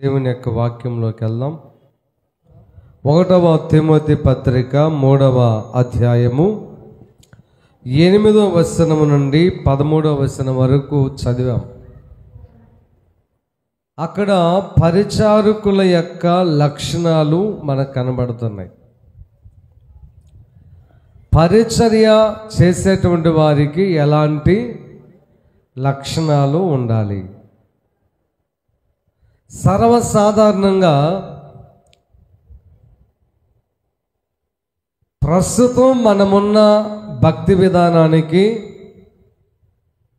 దేవుని యొక్క వాక్యంలోకి వెళ్దాం. 1వ తిమోతి పత్రిక 3వ అధ్యాయము 8వ వచనం నుండి 13వ వచనం వరకు చదివాం. అక్కడ పరిచారకుల యొక్క లక్షణాలు మనకు కనబడుతున్నాయి. పరిచర్య చేసేటువంటి వారికి ఎలాంటి లక్షణాలు ఉండాలి? సర్వసాధారణంగా ప్రస్తుతం మనమున్న భక్తి విధానానికి,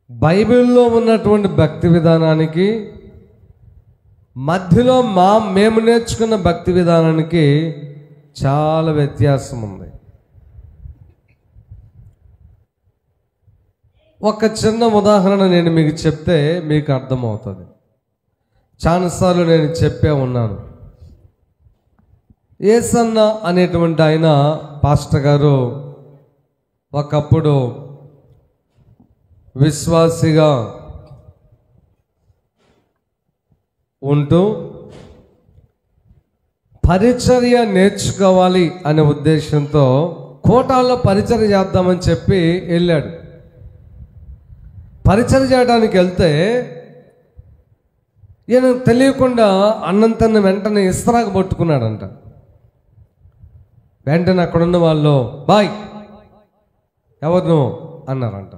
బైబిల్లో ఉన్నటువంటి భక్తి విధానానికి, మధ్యలో మేము నేర్చుకున్న భక్తి విధానానికి చాలా వ్యత్యాసం ఉంది. ఒక చిన్న ఉదాహరణ నేను మీకు చెప్తే మీకు అర్థమవుతుంది. చాలాసార్లు నేను చెప్పే ఉన్నాను. ఏసన్న అనేటువంటి ఆయన పాస్టర్ గారు ఒకప్పుడు విశ్వాసిగా ఉంటూ పరిచర్య నేర్చుకోవాలి అనే ఉద్దేశంతో కోటాల్లో పరిచర్య చేద్దామని చెప్పి వెళ్ళాడు. పరిచర్య చేయడానికి వెళ్తే ఈయన తెలియకుండా అన్నం తిన్న వెంటనే ఇస్తరాకు పట్టుకున్నాడంట. వెంటనే అక్కడున్న వాళ్ళు, బాయ్ ఎవరు నువ్వు అన్నారంట.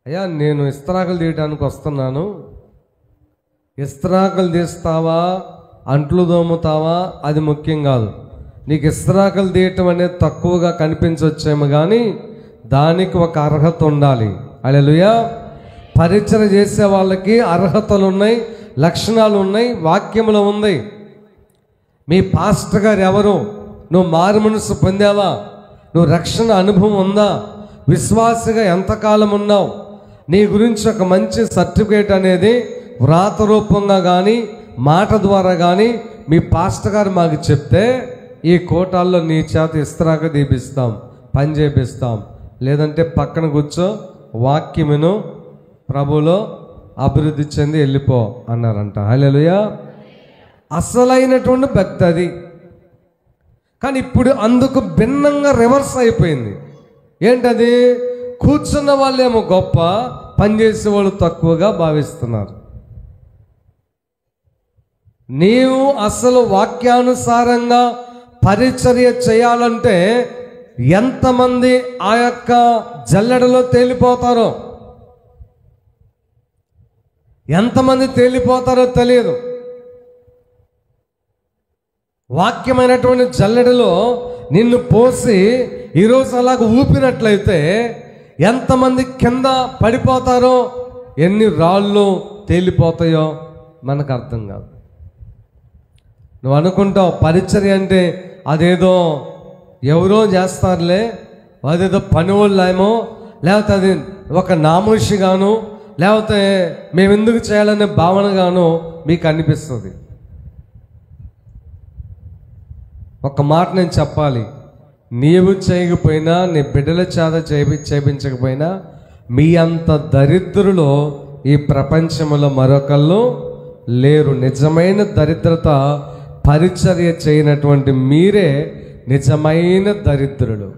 అయ్యా, నేను ఇస్తరాకులు తీయడానికి వస్తున్నాను. ఇస్తరాకులు తీస్తావా, అంట్లు దోముతావా, అది ముఖ్యం కాదు. నీకు ఇస్తరాకులు తీయటం అనేది తక్కువగా కనిపించవచ్చేమో కానీ దానికి ఒక అర్హత ఉండాలి. హల్లెలూయా. పరిచర్య చేసే వాళ్ళకి అర్హతలు ఉన్నాయి, లక్షణాలు ఉన్నాయి, వాక్యములో ఉంది. మీ పాస్టర్ గారు ఎవరు? నువ్వు మారు మనసు పొందావా? నువ్వు రక్షణ అనుభవం ఉందా? విశ్వాసగా ఎంతకాలం ఉన్నావు? నీ గురించి ఒక మంచి సర్టిఫికేట్ అనేది వ్రాత రూపంగా కానీ మాట ద్వారా కానీ మీ పాస్టర్ గారు మాకు చెప్తే ఈ కోటాల్లో నీ చేత ఇస్తరాక దీపిస్తాం, పని చేపిస్తాం. లేదంటే పక్కన కూర్చో, వాక్యమును ప్రభులో అభివృద్ధి చెంది వెళ్ళిపో అన్నారంట. హల్లెలూయా. అసలైనటువంటి భక్తి అది. కానీ ఇప్పుడు అందుకు భిన్నంగా రివర్స్ అయిపోయింది. ఏంటది? కూర్చున్న వాళ్ళేమో గొప్ప, పనిచేసే వాళ్ళు తక్కువగా భావిస్తున్నారు. నీవు అసలు వాక్యానుసారంగా పరిచర్య చేయాలంటే ఎంతమంది ఆ యొక్క జల్లెడలో తేలిపోతారో, ఎంతమంది తేలిపోతారో తెలియదు. వాక్యమైనటువంటి జల్లెడలో నిన్ను పోసి ఈరోజు అలాగ ఊపినట్లయితే ఎంతమంది కింద పడిపోతారో, ఎన్ని రాళ్ళు తేలిపోతాయో మనకు అర్థం కాదు. నువ్వు అనుకుంటావు పరిచర్య అంటే అదేదో ఎవరో చేస్తారులే, అదేదో పని వాళ్ళేమో, లేకపోతే అది ఒక నామోషిగాను, లేకపోతే మేమెందుకు చేయాలనే భావనగాను మీకు అనిపిస్తుంది. ఒక మాట నేను చెప్పాలి, నీవు చేయకపోయినా, నీ బిడ్డల చేత చేయించకపోయినా, మీ అంత దరిద్రులు ఈ ప్రపంచంలో మరొకళ్ళు లేరు. నిజమైన దరిద్రత పరిచర్య చేయనటువంటి మీరే నిజమైన దరిద్రులు.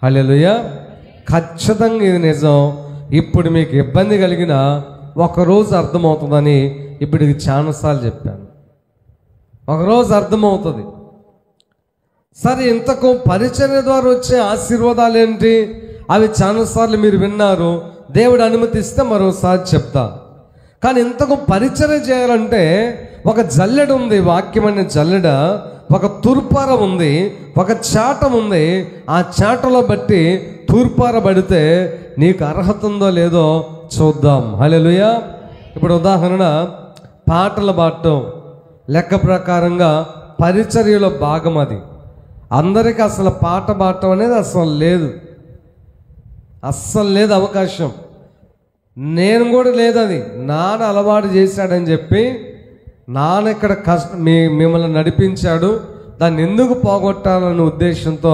హల్లెలూయా. ఖచ్చితంగా ఇది నిజం. ఇప్పుడు మీకు ఇబ్బంది కలిగిన ఒకరోజు అర్థమవుతుందని ఇప్పుడు ఇది చాలాసార్లు చెప్పాను. ఒకరోజు అర్థమవుతుంది. సరే, ఇంతకు పరిచర్య ద్వారా వచ్చే ఆశీర్వాదాలు ఏంటి? అవి చాలాసార్లు మీరు విన్నారు. దేవుడు అనుమతిస్తే మరోసారి చెప్తా. కానీ ఇంతకు పరిచర్య చేయాలంటే ఒక జల్లెడ ఉంది, వాక్యమైన జల్లెడ, ఒక తూర్పార ఉంది, ఒక చాటం ఉంది. ఆ చాటలో బట్టి తూర్పార పడితే నీకు అర్హత ఉందో లేదో చూద్దాం. హల్లెలూయా. ఇప్పుడు ఉదాహరణ, పాటలు పాడటం లెక్క ప్రకారంగా పరిచర్యలో భాగం. అది అందరికీ అసలు పాట పాడటం అనేది అసలు లేదు, అస్సలు లేదు అవకాశం. నేను కూడా లేదు. అది నాన్న అలవాటు చేశాడని చెప్పి నాన్న ఇక్కడ మిమ్మల్ని నడిపించాడు. దాన్ని ఎందుకు పోగొట్టాలనే ఉద్దేశంతో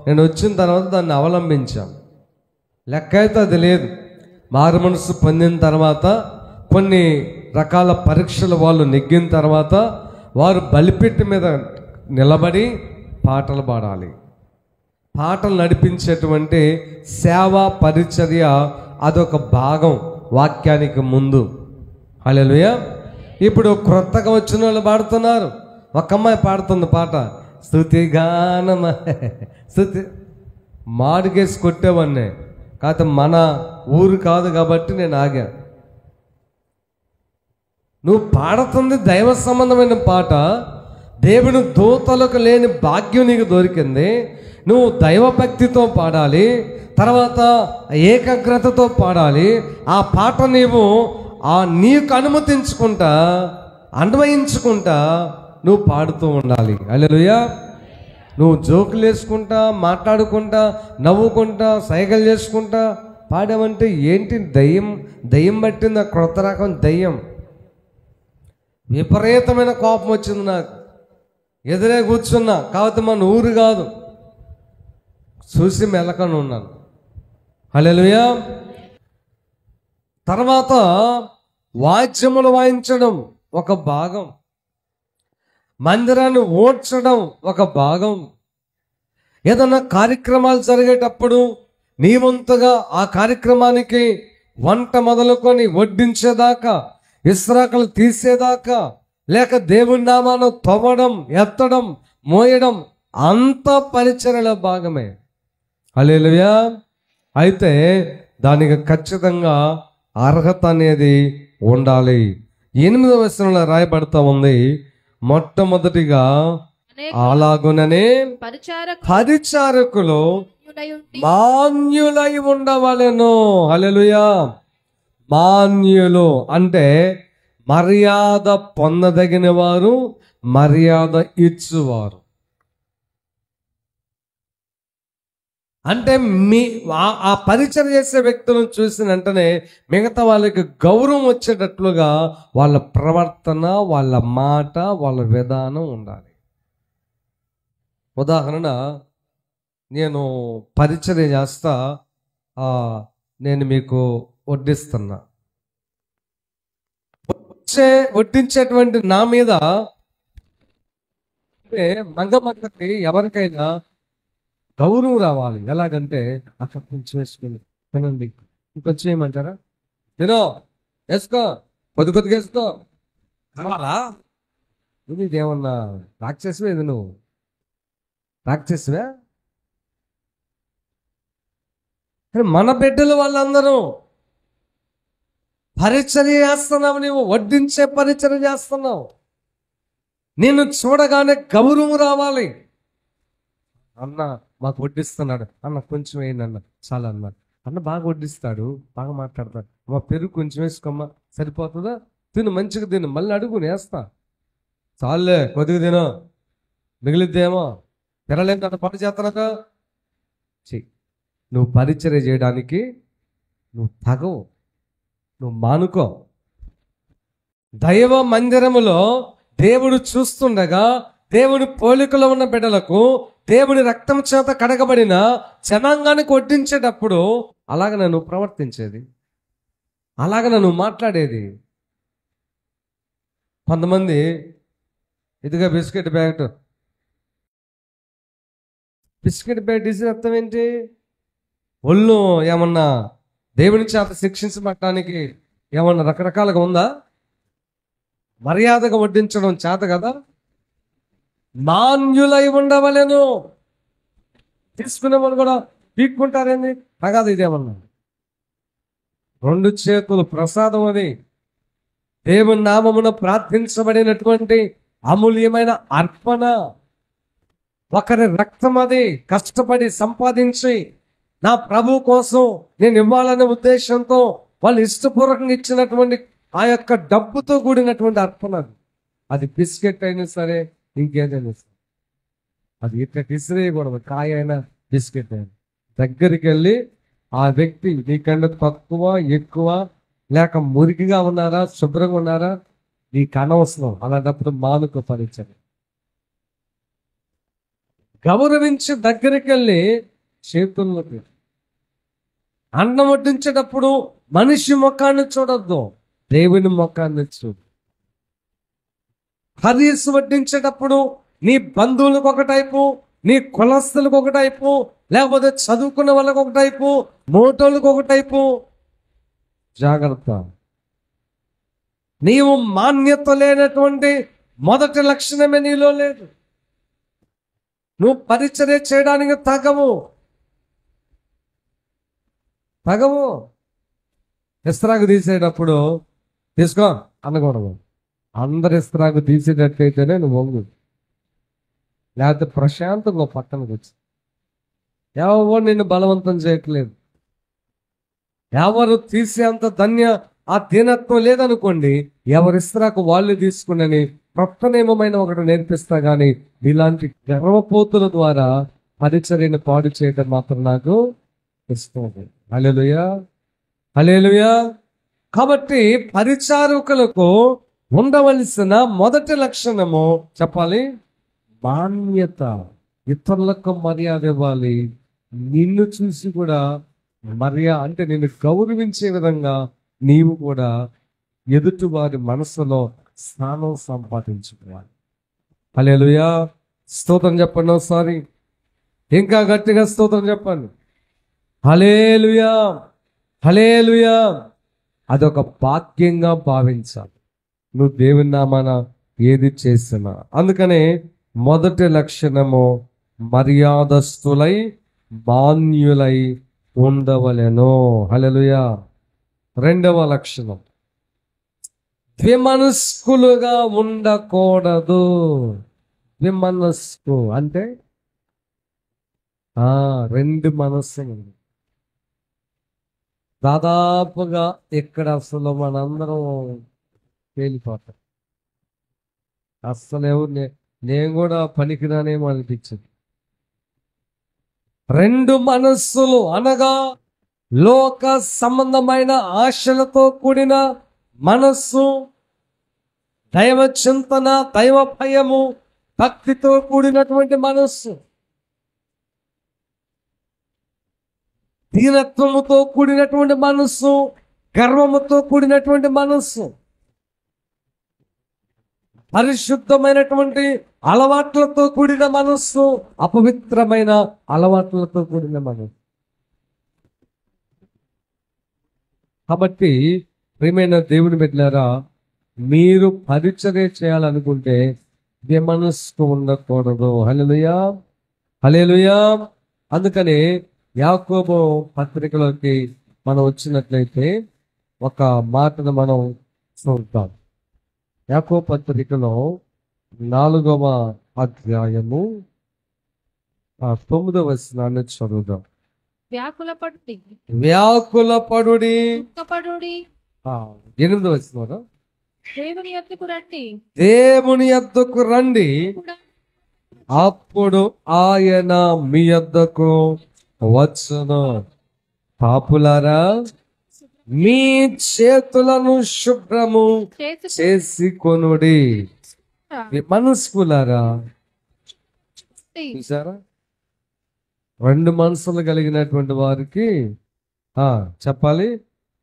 నేను వచ్చిన తర్వాత దాన్ని అవలంబించాను. లెక్క అయితే అది లేదు. మారు మనసు పొందిన తర్వాత కొన్ని రకాల పరీక్షలు వాళ్ళు నెగ్గిన తర్వాత వారు బలిపెట్టి మీద నిలబడి పాటలు పాడాలి. పాటలు నడిపించేటువంటి సేవా పరిచర్య అదొక భాగం వాక్యానికి ముందు. హల్లెలూయా. ఇప్పుడు క్రొత్తగా వచ్చిన వాళ్ళు పాడుతున్నారు. ఒక అమ్మాయి పాడుతుంది పాట, స్తుతి గానమ స్తుతి. మాడికేసి కొట్టేవాడిని, కాకపోతే మన ఊరు కాదు కాబట్టి నేను ఆగా. నువ్వు పాడుతుంది దైవ సంబంధమైన పాట, దేవుని దూతలకు లేని భాగ్యం నీకు దొరికింది. నువ్వు దైవభక్తితో పాడాలి, తర్వాత ఏకాగ్రతతో పాడాలి. ఆ పాట నీకు అనుమతించుకుంటా, అన్వయించుకుంటా నువ్వు పాడుతూ ఉండాలి. హల్లెలూయా. నువ్వు జోకులు వేసుకుంటా, మాట్లాడుకుంటా, నవ్వుకుంటా, సైగలు చేసుకుంటా పాడామంటే ఏంటి? దయ్యం పట్టింది. ఆ క్రొత్త రకం దయ్యం. విపరీతమైన కోపం వచ్చింది నాకు. ఎదురే కూర్చున్నా, కాకపోతే మన ఊరు కాదు, చూసి మెలకని ఉన్నాను. హల్లెలూయా. తర్వాత వాద్యములు వాయించడం ఒక భాగం, మందిరాన్ని ఓడ్చడం ఒక భాగం. ఏదన్నా కార్యక్రమాలు జరిగేటప్పుడు నీ వంతుగా ఆ కార్యక్రమానికి వంట మొదలుకొని వడ్డించేదాకా, ఇస్రాకలు తీసేదాకా, లేక దేవుని నామాను తవ్వడం, ఎత్తడం, మోయడం అంతా పరిచర్యల భాగమే. హల్లెలూయా. అయితే దానికి ఖచ్చితంగా అర్హత అనేది ఉండాలి. 8వ వచనంలో రాయబడతా ఉంది, మొట్టమొదటిగా అలాగుననే పరిచారకులు మాన్యులై ఉండవలెను. హల్లెలూయా. మాన్యులు అంటే మర్యాద పొందదగిన వారు, మర్యాద ఇచ్చువారు. అంటే ఆ పరిచయం చేసే వ్యక్తులను చూసిన వెంటనే మిగతా వాళ్ళకి గౌరవం వచ్చేటట్లుగా వాళ్ళ ప్రవర్తన, వాళ్ళ మాట, వాళ్ళ విధానం ఉండాలి. ఉదాహరణ, నేను పరిచర్య చేస్తా, నేను మీకు వడ్డిస్తున్నా. వడ్డించేటువంటి నా మీద మంగమ్మకి ఎవరికైనా గౌరవం రావాలి. ఎలాగంటే అక్కడ కొంచెం వేసుకుని తినండి, ఇంకొంచెం ఏమంటారా, తినో, వేసుకో, కొద్దిగా వేసుకో కావాలా. ఇదేమన్నా రాక్షసవే? ఇది నువ్వు రాక్షసవే? మన బిడ్డలు వాళ్ళందరూ పరిచర్య చేస్తున్నావు, నువ్వు వడ్డించే పరిచర్య చేస్తున్నావు. నేను చూడగానే గౌరవం రావాలి. అన్న మాకు వడ్డిస్తున్నాడు, అన్న కొంచెం వేయండి అన్న, చాలా అన్నాడు. అన్న బాగా వడ్డిస్తాడు, బాగా మాట్లాడతాడు. మా పెరుగు కొంచెం వేసుకోమ్మా, సరిపోతుందా? తిను, మంచిగా తిను, మళ్ళీ అడుగు, నేస్తా. చాలే, కొద్దిగా తిను, మిగిలిద్దేమో, తినలేని అంత పని చేస్తానక. నువ్వు పరిచర్య చేయడానికి నువ్వు తగవు, నువ్వు మానుకో. దైవ మందిరములో దేవుడు చూస్తుండగా, దేవుని పోలికలో ఉన్న బిడ్డలకు దేవుని రక్తం చేత కడగబడిన జనాంగానికి వడ్డించేటప్పుడు అలాగ నన్ను ప్రవర్తించేది, అలాగ నన్ను మాట్లాడేది. కొంతమంది ఇదిగా బిస్కెట్ ప్యాకెట్ ఇచ్చిన అర్థం ఏంటి? ఒళ్ళు ఏమన్నా దేవుని చేత శిక్షించబడటానికి ఏమన్నా రకరకాలుగా ఉందా? మర్యాదగా వడ్డించడం చేత కదా. మాన్యులై ఉండవలెను. తీసుకునే వాళ్ళు కూడా పీక్కుంటారేంది? కాదు, ఇదేమన్నా 2 చేతులు ప్రసాదం. అది దేవుని నామమున ప్రార్థించబడినటువంటి అమూల్యమైన అర్పణ. ఒకరి రక్తం అది కష్టపడి సంపాదించి నా ప్రభు కోసం నేను ఇవ్వాలనే ఉద్దేశంతో వాళ్ళు ఇష్టపూర్వకంగా ఇచ్చినటువంటి ఆ యొక్క డబ్బుతో కూడినటువంటి అర్పణ. అది బిస్కెట్ అయినా సరే, ఇంకేదైనా సరే, అది ఇట్లా ఇసిరేయకూడదు. కాయ అయినా, బిస్కెట్ అయినా దగ్గరికి వెళ్ళి ఆ వ్యక్తి నీకంటే తక్కువ, ఎక్కువ, లేక మురికిగా ఉన్నారా, శుభ్రంగా ఉన్నారా, నీకు అనవసరం. అలాంటప్పుడు మానుకో పరిచయం. గౌరవించి దగ్గరికి వెళ్ళి చేతుల్లోకి. అన్నం వడ్డించేటప్పుడు మనిషి ముఖాన్ని చూడొద్దు, దేవుని ముఖాన్ని చూడు. హదీస్ వడ్డించేటప్పుడు నీ బంధువులకు ఒక టైపు, నీ కులస్తులకు ఒక టైపు, లేకపోతే చదువుకున్న వాళ్ళకు ఒక టైపు, మోటోళ్ళకు ఒక టైపు. జాగ్రత్త. నీవు మాన్యత లేనటువంటి మొదటి లక్షణమే నీలో లేదు. నువ్వు పరిచర్య చేయడానికి తగవు. ఇస్త్రాకు తీసేటప్పుడు తీసుకో అనకూడదు. అందరు ఇస్త్రాకు తీసేటట్టయితేనే నువ్వు వంగు, లేకపోతే ప్రశాంతంగా పక్కనకు వచ్చి. ఎవరు నిన్ను బలవంతం చేయట్లేదు. ఎవరు తీసేంత ఆ దీనత్వం లేదనుకోండి, ఎవరి ఇస్త్రాకు వాళ్ళు తీసుకుని కొత్త నియమమైన ఒకటి నేర్పిస్తా గానీ ఇలాంటి గర్వపోతుల ద్వారా పరిచర్యను పాడు చేయడం మాత్రం నాకు ఇష్టం. హల్లెలూయా, హల్లెలూయా. కాబట్టి పరిచారకులకు ఉండవలసిన మొదటి లక్షణము చెప్పాలి, మాన్యత. ఇతరులకు మర్యాద ఇవ్వాలి. నిన్ను చూసి కూడా అంటే నిన్ను గౌరవించే విధంగా నీవు కూడా ఎదుటి వారి మనసులో స్థానం సంపాదించుకోవాలి. హల్లెలూయా. స్తోత్రం చెప్పండి ఒకసారి, ఇంకా గట్టిగా స్తోత్రం చెప్పండి. హల్లెలూయా, హల్లెలూయా. అదొక భాగ్యంగా భావించాలి నువ్వు దేవుని నామాన ఏది చేసినా. అందుకనే మొదటి లక్షణము మర్యాదస్తులై మాన్యులై ఉండవలెను. హల్లెలూయా. రెండవ లక్షణం ద్విమనస్కులుగా ఉండకూడదు. ద్విమనస్కు అంటే రెండు మనస్సులు. దాదాపుగా ఇక్కడ అసలు మనందరం తేలిపోతాం. అస్సలు నేను కూడా పనికిరానేమో అనిపించింది. రెండు మనస్సులు అనగా లోక సంబంధమైన ఆశలతో కూడిన మనస్సు, దైవ చింతన, దైవ భయము, భక్తితో కూడినటువంటి మనస్సు, దీనత్వముతో కూడినటువంటి మనస్సు, గర్వముతో కూడినటువంటి మనస్సు, పరిశుద్ధమైనటువంటి అలవాట్లతో కూడిన మనస్సు, అపవిత్రమైన అలవాట్లతో కూడిన మనస్సు. కాబట్టి ప్రియమైన దేవుని బిడ్డలారా, మీరు పరిచర్య చేయాలనుకుంటే ద్విమనస్కు ఉండకూడదు. హల్లెలూయా, హల్లెలూయా. అందుకని యాకోబు పత్రికలోకి మనం వచ్చినట్లయితే ఒక మాటను మనం చూద్దాం. యాకోబు పత్రికలో 4వ అధ్యాయము 9వ వచనాన్ని చదువుదాం. వ్యాకులపడుడి, 8వ వచనం, దేవుని యొద్దకు రండి, దేవుని యొద్దకు రండి, అప్పుడు ఆయన మీ యొద్దకు వచ్చును. పాపులారా, మీ చేతులను శుభ్రము చేసి కొనుడి. మనస్కులారా, చూసారా, రెండు మనసులు కలిగినటువంటి వారికి చెప్పాలి,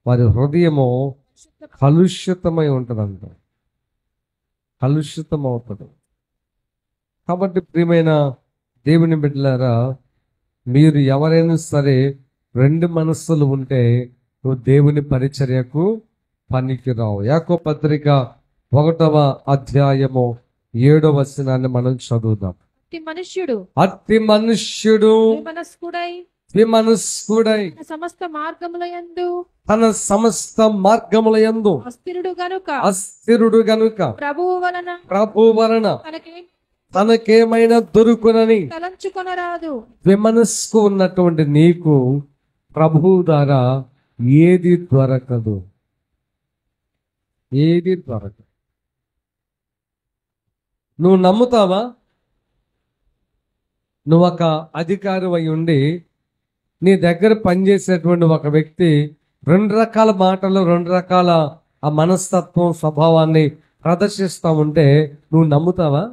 వారి హృదయము కలుషితమై ఉంటుందంట. కలుషితం అవుతుంది. కాబట్టి ప్రియమైన దేవుని బిడ్డలారా, మీరు ఎవరైనా సరే రెండు మనస్సులు ఉంటే నువ్వు దేవుని పరిచర్యకు పనికిరావు. యాకోబు పత్రిక 1వ అధ్యాయము 7వ వచనాన్ని మనం చదువుదాం. అట్టి మనుష్యుడు ద్విమనస్కుడై తన సమస్త మార్గములయందు అస్థిరుడు గనుక ప్రభువు వలన తనకేమైనా దొరుకునని తలంచుకొనరాదు. ద్విమనస్కు ఉన్నటువంటి నీకు ప్రభువు ద్వారా ఏది దొరకదు. ఏది దొరకదు. నువ్వు నమ్ముతావా? నువ్వు ఒక అధికారి అయి ఉండి నీ దగ్గర పనిచేసేటువంటి ఒక వ్యక్తి రెండు రకాల మాటలు, రెండు రకాల ఆ మనస్తత్వం, స్వభావాన్ని ప్రదర్శిస్తా ఉంటే నువ్వు నమ్ముతావా?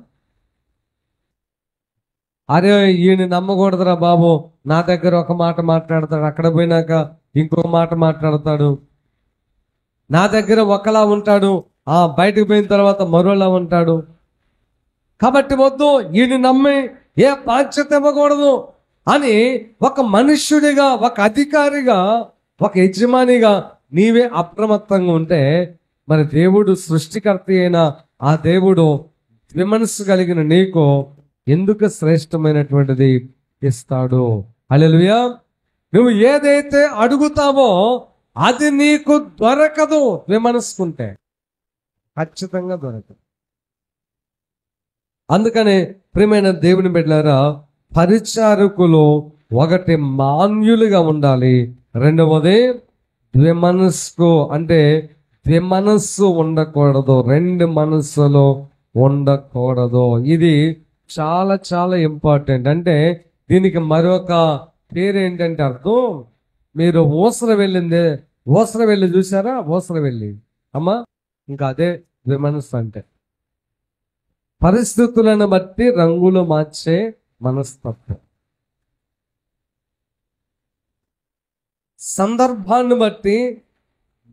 అరే ఈయన నమ్మకూడదురా బాబు, నా దగ్గర ఒక మాట మాట్లాడతాడు, అక్కడ పోయినాక ఇంకో మాట మాట్లాడతాడు, నా దగ్గర ఒకలా ఉంటాడు, బయటకు పోయిన తర్వాత మరోలా ఉంటాడు. కాబట్టి వద్దు, ఈయన నమ్మి ఏ బాధ్యత ఇవ్వకూడదు అని ఒక మనుష్యుడిగా, ఒక అధికారిగా, ఒక యజమానిగా నీవే అప్రమత్తంగా ఉంటే మరి దేవుడు, సృష్టికర్త అయిన ఆ దేవుడు విమనస్సు కలిగిన నీకు ఎందుకు శ్రేష్టమైనటువంటిది ఇస్తాడు. హల్లెలూయా. నువ్వు ఏదైతే అడుగుతావో అది నీకు దొరకదు. విమనస్సుకుంటే ఖచ్చితంగా దొరకదు. అందుకనే ప్రియమైన దేవుని బిడ్డలారా, పరిచారకులు ఒకటి మాన్యులుగా ఉండాలి, రెండవది ద్విమనస్సు, అంటే ద్విమనస్సు ఉండకూడదు, రెండు మనస్సులో ఉండకూడదు. ఇది చాలా చాలా ఇంపార్టెంట్. అంటే దీనికి మరొక పేరు ఏంటంటే అర్థం, మీరు ఊసరవెల్లి చూసారా? ఊసరవెల్లి అమ్మా, ఇంకా అదే ద్విమనస్సు అంటే. పరిస్థితులను బట్టి రంగులు మార్చే మనస్తత్వం, సందర్భాన్ని బట్టి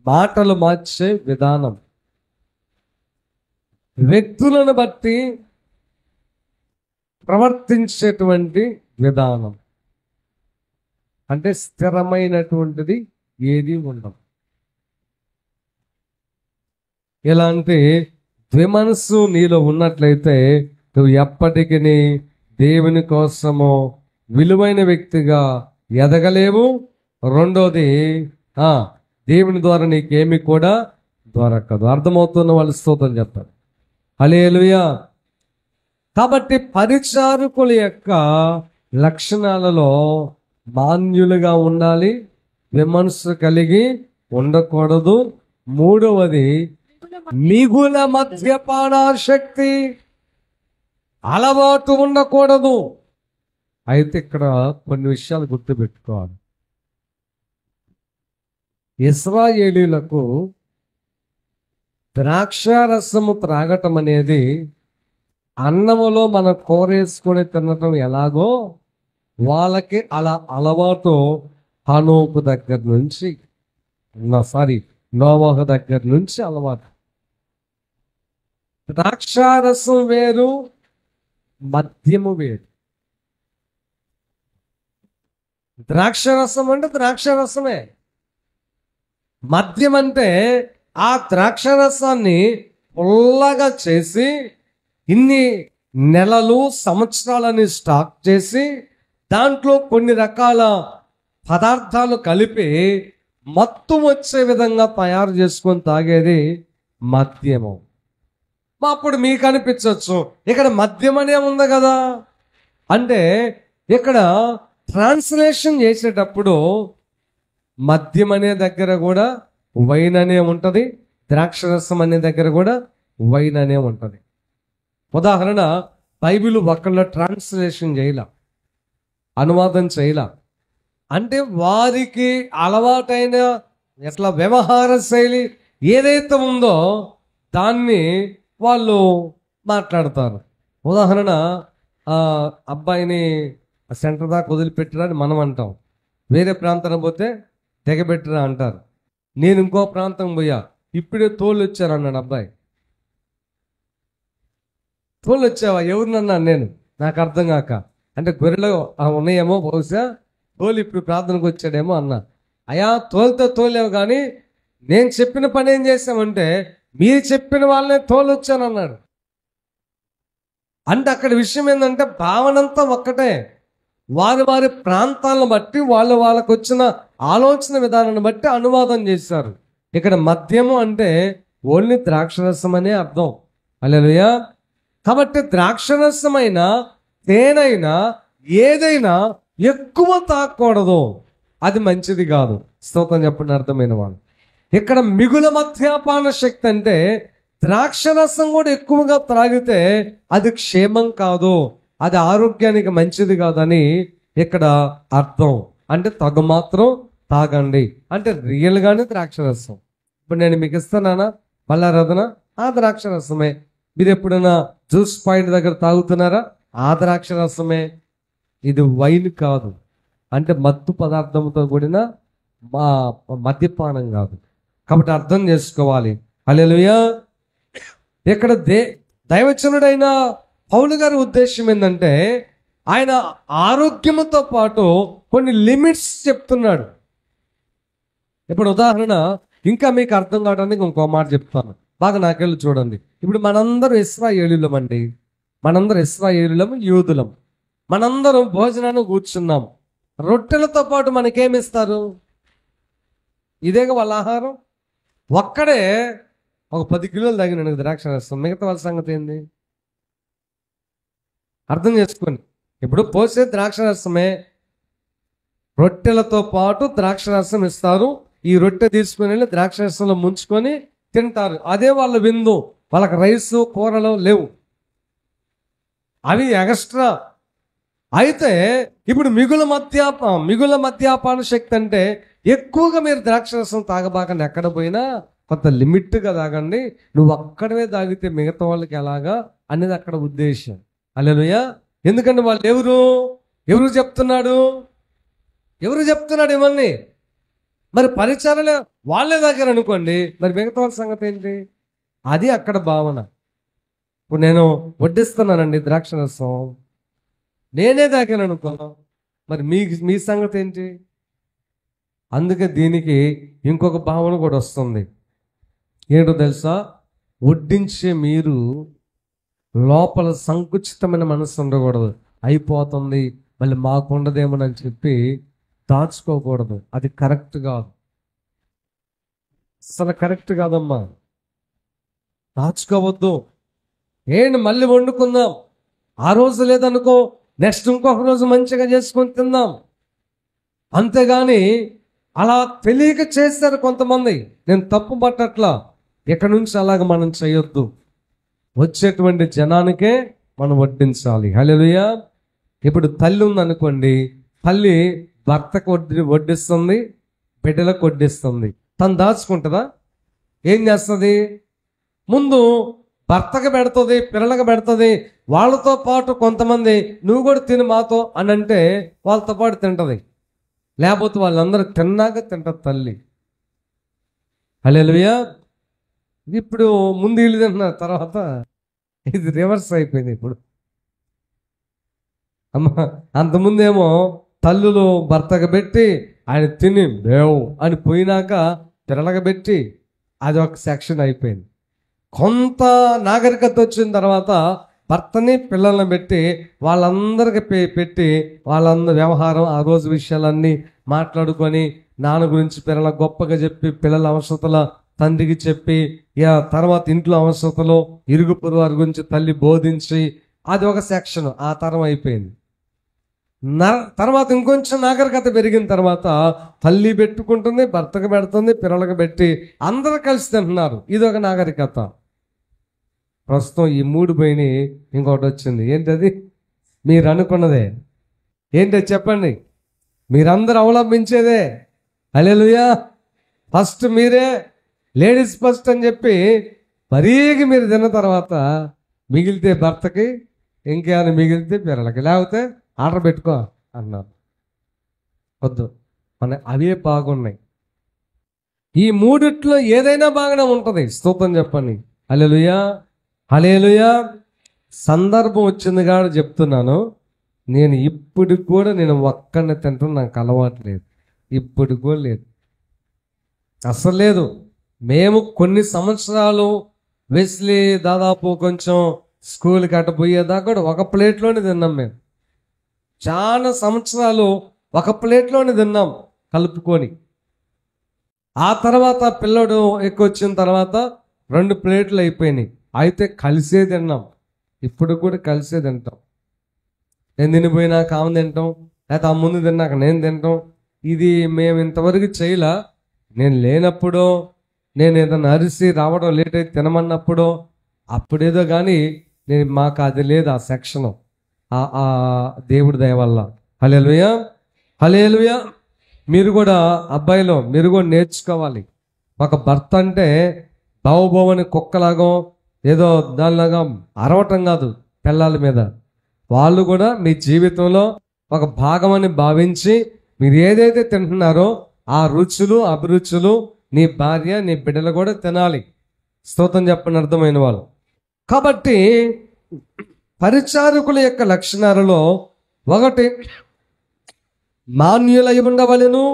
మాటలు మార్చే విధానం, వ్యక్తులను బట్టి ప్రవర్తించేటువంటి విధానం. అంటే స్థిరమైనటువంటిది ఏది ఉండదు. ఇలాంటి ద్విమనస్సు నీలో ఉన్నట్లయితే నువ్వు ఎప్పటికీ దేవుని కోసము విలువైన వ్యక్తిగా ఎదగలేవు. రెండోది, దేవుని ద్వారా నీకేమి కూడా దొరకదు. అర్థమవుతున్న వాళ్ళు స్తోత్రం చెప్తారు. హల్లెలూయా. కాబట్టి పరిచారకుల యొక్క లక్షణాలలో మాన్యులుగా ఉండాలి, విమర్శ కలిగి ఉండకూడదు. మూడవది, మిగుల మద్యపానాశక్తి అలవాటు ఉండకూడదు. అయితే ఇక్కడ కొన్ని విషయాలు గుర్తుపెట్టుకోవాలి. ఇశ్రాయేలీయులకు ద్రాక్షారసము త్రాగటం అనేది అన్నములో మనం కూరేసుకొని తినటం ఎలాగో వాళ్ళకి అలా అలవాటు హనోకు దగ్గర నుంచి, నోవహు దగ్గర నుంచి అలవాటు. ద్రాక్షారసం వేరు, మద్యము వేరు. ద్రాక్షరసం అంటే ద్రాక్షరసమే. మద్యం అంటే ఆ ద్రాక్షరసాన్ని పుల్లగా చేసి ఇన్ని నెలలు, సంవత్సరాలని స్టాక్ చేసి దాంట్లో కొన్ని రకాల పదార్థాలు కలిపి మత్తు వచ్చే విధంగా తయారు చేసుకొని తాగేది మద్యము. అప్పుడు మీకు అనిపించవచ్చు, ఇక్కడ మద్యం అనే ఉంది కదా అంటే, ఇక్కడ ట్రాన్స్లేషన్ చేసేటప్పుడు మద్యం అనే దగ్గర కూడా వైన్ అనే ఉంటుంది, ద్రాక్షరసం అనే దగ్గర కూడా వైన్ అనే ఉంటుంది. ఉదాహరణ, బైబిల్ ఒక్కళ్ళ ట్రాన్స్లేషన్ చేయలా, అనువాదం చేయలా. అంటే వారికి అలవాటైన ఎట్లా వ్యవహార శైలి ఏదైతే ఉందో దాన్ని వాళ్ళు మాట్లాడతారు. ఉదాహరణ, అబ్బాయిని సెంటర్ దాకా వదిలిపెట్టరా అని మనం అంటాం, వేరే ప్రాంతానికి పోతే తెగబెట్టరా అంటారు. నేను ఇంకో ప్రాంతం పోయా, ఇప్పుడే తోలు వచ్చారు అన్నాడు అబ్బాయి. తోలు వచ్చావా? ఎవరినన్నా నేను, నాకు అర్థం కాక. అంటే గొర్రెలు ఉన్నాయేమో బహుశా, తోలు ఇప్పుడు ప్రార్థనకు వచ్చాడేమో అన్నా. అయా తోలుతో తోలేవు, కానీ నేను చెప్పిన పని ఏం చేశామంటే మీరు చెప్పిన వాళ్ళనే తోలు వచ్చాను అన్నాడు. అంటే అక్కడ విషయం ఏంటంటే భావనంతా ఒక్కటే, వారి వారి ప్రాంతాలను బట్టి వాళ్ళకు వచ్చిన ఆలోచన విధానాన్ని బట్టి అనువాదం చేశారు. ఇక్కడ మద్యము అంటే ఓన్లీ ద్రాక్షరసం అనే అర్థం. హల్లెలూయా. కాబట్టి ద్రాక్షరసమైనా తేనైనా ఏదైనా ఎక్కువ తాగకూడదు, అది మంచిది కాదు. స్తోత్రం చెప్పండి అర్థమైన వాళ్ళు. ఇక్కడ మిగుల మద్యపాన శక్తి అంటే ద్రాక్షరసం కూడా ఎక్కువగా త్రాగితే అది క్షేమం కాదు, అది ఆరోగ్యానికి మంచిది కాదని ఇక్కడ అర్థం. అంటే తగు మాత్రం తాగండి అంటే రియల్గానే ద్రాక్షరసం. ఇప్పుడు నేను మీకు ఇస్తున్నానా పల్లారాధన, ఆ ద్రాక్షరసమే. మీరు ఎప్పుడైనా జ్యూస్ పాయింట్ దగ్గర తాగుతున్నారా? ఆ ద్రాక్షరసమే. ఇది వైన్ కాదు, అంటే మత్తు పదార్థంతో కూడిన మద్యపానం కాదు. కాబట్టి అర్థం చేసుకోవాలి. హల్లెలూయా. ఇక్కడ దైవజనుడైన పౌలు గారి ఉద్దేశం ఏంటంటే ఆయన ఆరోగ్యముతో పాటు కొన్ని లిమిట్స్ చెప్తున్నాడు. ఇప్పుడు ఉదాహరణ ఇంకా మీకు అర్థం కావడానికి ఇంకో మాట చెప్తాను, బాగా నాకెళ్ళి చూడండి. ఇప్పుడు మనందరం ఇశ్రాయేలీయులం అండి, మనందరం ఇశ్రాయేలీయులం, యూదులం. మనందరం భోజనాన్ని కూర్చున్నాం. రొట్టెలతో పాటు మనకేమిస్తారు? ఇదేగా వాళ్ళ ఆహారం. ఒక్కడే ఒక 10 కిలోలు తగిన ద్రాక్ష రసం, మిగతా వాళ్ళ సంగతి ఏంది? అర్థం చేసుకోండి. ఇప్పుడు పోసే ద్రాక్ష రసమే, రొట్టెలతో పాటు ద్రాక్ష రసం ఇస్తారు. ఈ రొట్టె తీసుకుని వెళ్ళి ద్రాక్ష రసంలో ముంచుకొని తింటారు. అదే వాళ్ళ విందు. వాళ్ళకి రైసు కూరలు లేవు, అవి ఎక్స్ట్రా. అయితే ఇప్పుడు మిగుల మద్యపాన శక్తి అంటే ఎక్కువగా మీరు ద్రాక్ష రసం తాగబాకండి. ఎక్కడ పోయినా కొంత లిమిట్గా తాగండి. నువ్వు అక్కడవే తాగితే మిగతా వాళ్ళకి ఎలాగా అనేది అక్కడ ఉద్దేశం. హల్లెలూయా. ఎందుకంటే వాళ్ళు ఎవరు చెప్తున్నాడు ఇవన్నీ? మరి పరిచయాలే వాళ్ళే దగ్గర అనుకోండి, మరి మిగతా వాళ్ళ సంగతి ఏంటి? అది అక్కడ భావన. ఇప్పుడు నేను వడ్డిస్తున్నానండి ద్రాక్ష రసం, నేనే తాగాను అనుకో, మరి మీ సంగతి ఏంటి? అందుకే దీనికి ఇంకొక భావన కూడా వస్తుంది. ఏంటో తెలుసా? వడ్డించే మీరు లోపల సంకుచితమైన మనసు ఉండకూడదు. అయిపోతుంది మళ్ళీ మాకు ఉండదేమోనని చెప్పి దాచుకోకూడదు. అది కరెక్ట్ కాదు, అసలు కరెక్ట్ కాదమ్మా. దాచుకోవద్దు. ఏంటి మళ్ళీ వండుకుందాం, ఆ రోజు లేదనుకో నెక్స్ట్ ఇంకొక రోజు మంచిగా చేసుకొని తిందాం. అంతేగాని అలా తెలియక చేస్తారు కొంతమంది. నేను తప్పు పట్టట్లా, ఇక్కడి నుంచి అలాగ మనం చేయొద్దు. వచ్చేటువంటి జనానికే మనం వడ్డించాలి. హల్లెలూయా. ఇప్పుడు తల్లి ఉందనుకోండి, తల్లి భర్తకు వడ్డిస్తుంది, బిడ్డలకు వడ్డిస్తుంది. తను దాచుకుంటుందా? ఏం చేస్తుంది? ముందు భర్తకు పెడుతుంది, పిల్లలకు పెడుతుంది. వాళ్ళతో పాటు కొంతమంది నువ్వు కూడా తిని మాతో అని అంటే వాళ్ళతో పాటు తింటది. లేకపోతే వాళ్ళందరూ తిన్నాక తింటది తల్లి. హల్లెలూయా. ఇప్పుడు ముందు వీళ్ళు తింటున్నారు, తర్వాత ఇది రివర్స్ అయిపోయింది. ఇప్పుడు అమ్మ అంతకుముందేమో తల్లులు భర్తకు పెట్టి ఆయన తిని బేవు అని పోయినాక తిరగబెట్టి అది ఒక సెక్షన్ అయిపోయింది. కొంత నాగరికత వచ్చిన తర్వాత భర్తని పిల్లల్ని పెట్టి వాళ్ళందరికి పెట్టి వాళ్ళందరి వ్యవహారం ఆ రోజు విషయాలన్నీ మాట్లాడుకొని నాన్న గురించి పిల్లల గొప్పగా చెప్పి పిల్లల అవసరతల తండ్రికి చెప్పి తర్వాత ఇంట్లో అవసరతలో ఇరుగు పొరుగు వారి గురించి తల్లి బోధించి అది ఒక సెక్షన్. ఆ తరం అయిపోయింది. తర్వాత ఇంకొంచెం నాగరికత పెరిగిన తర్వాత తల్లి పెట్టుకుంటుంది, భర్తకు పెడుతుంది, పిల్లలకు పెట్టి అందరూ కలిసి తింటున్నారు. ఇది ఒక నాగరికత. ప్రస్తుతం ఈ 3 పోయినాయి, ఇంకొకటి వచ్చింది. ఏంటది? మీరు అనుకున్నదే ఏంటో చెప్పండి. మీరందరూ అవలంబించేదే. హల్లెలూయా. ఫస్ట్ మీరే లేడీస్ ఫస్ట్ అని చెప్పి మరీకి మీరు తిన్న తర్వాత మిగిలితే భర్తకి, ఇంకేమైనా మిగిలితే పిల్లలకి, లేకపోతే ఆర్డర్ పెట్టుకో అన్నారు. వద్దు, మన అవే బాగున్నాయి. ఈ 3 ఏదైనా బాగానే ఉంటుంది. స్తోత్రం చెప్పండి. హల్లెలూయా. హల్లెలూయా. సందర్భం వచ్చింది కాదు చెప్తున్నాను. నేను ఇప్పుడు కూడా నేను ఒక్కడిని తింటాను, నాకు అలవాటు లేదు. ఇప్పుడు కూడా లేదు, అసలు లేదు. మేము కొన్ని సంవత్సరాలు వెస్లీ దాదాపు కొంచెం స్కూల్కి అట్ట పోయేదాకా కూడా ఒక ప్లేట్లోనే తిన్నాం. మేము చాలా సంవత్సరాలు ఒక ప్లేట్లోనే తిన్నాం కలుపుకొని. ఆ తర్వాత పిల్లడు ఎక్కువ వచ్చిన తర్వాత 2 ప్లేట్లు అయిపోయినాయి. అయితే కలిసే తిన్నాం. ఇప్పుడు కూడా కలిసే తింటాం. నేను తినిపోయినాక ఆమె తింటాం, లేకపోతే ఆ ముందు తిన్నాక నేను తింటాం. ఇది మేము ఇంతవరకు చేయలా. నేను లేనప్పుడు, నేను ఏదైనా అరిసి రావడం లేట్ అయితే తినమన్నప్పుడు అప్పుడేదో, కానీ మాకు అది లేదు ఆ సెక్షను. ఆ దేవుడి దయ వల్ల. హల్లెలూయా. హల్లెలూయా. మీరు కూడా అబ్బాయిలో మీరు కూడా నేర్చుకోవాలి. ఒక భర్త అంటే బావుబావని కుక్కలాగో ఏదో దానిలాగా అరవటం కాదు పిల్లల మీద. వాళ్ళు కూడా మీ జీవితంలో ఒక భాగమని భావించి మీరు ఏదైతే తింటున్నారో ఆ రుచులు అభిరుచులు నీ భార్య నీ బిడ్డలు కూడా తినాలి. స్తోత్రం చెప్పని అర్థమైన వాళ్ళు. కాబట్టి పరిచారకుల యొక్క లక్షణాలలో ఒకటి మాన్యులై ఉండవలెను,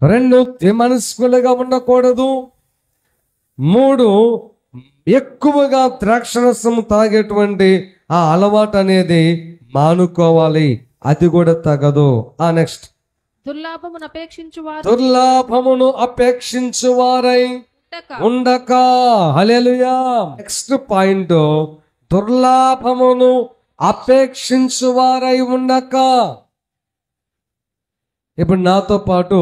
రెండు ద్విమనస్కులుగా ఉండకూడదు, మూడు ఎక్కువగా ద్రాక్షరసం తాగేటువంటి ఆ అలవాటు అనేది మానుకోవాలి. అది కూడా తగదు. నెక్స్ట్ దుర్లాభమును అపేక్షించువారు దుర్లాభమును అపేక్షించువారై ఉండక. హల్లెలూయా. నెక్స్ట్ పాయింట్, దుర్లాభమును అపేక్షించువారై ఉండక. ఇప్పుడు నాతో పాటు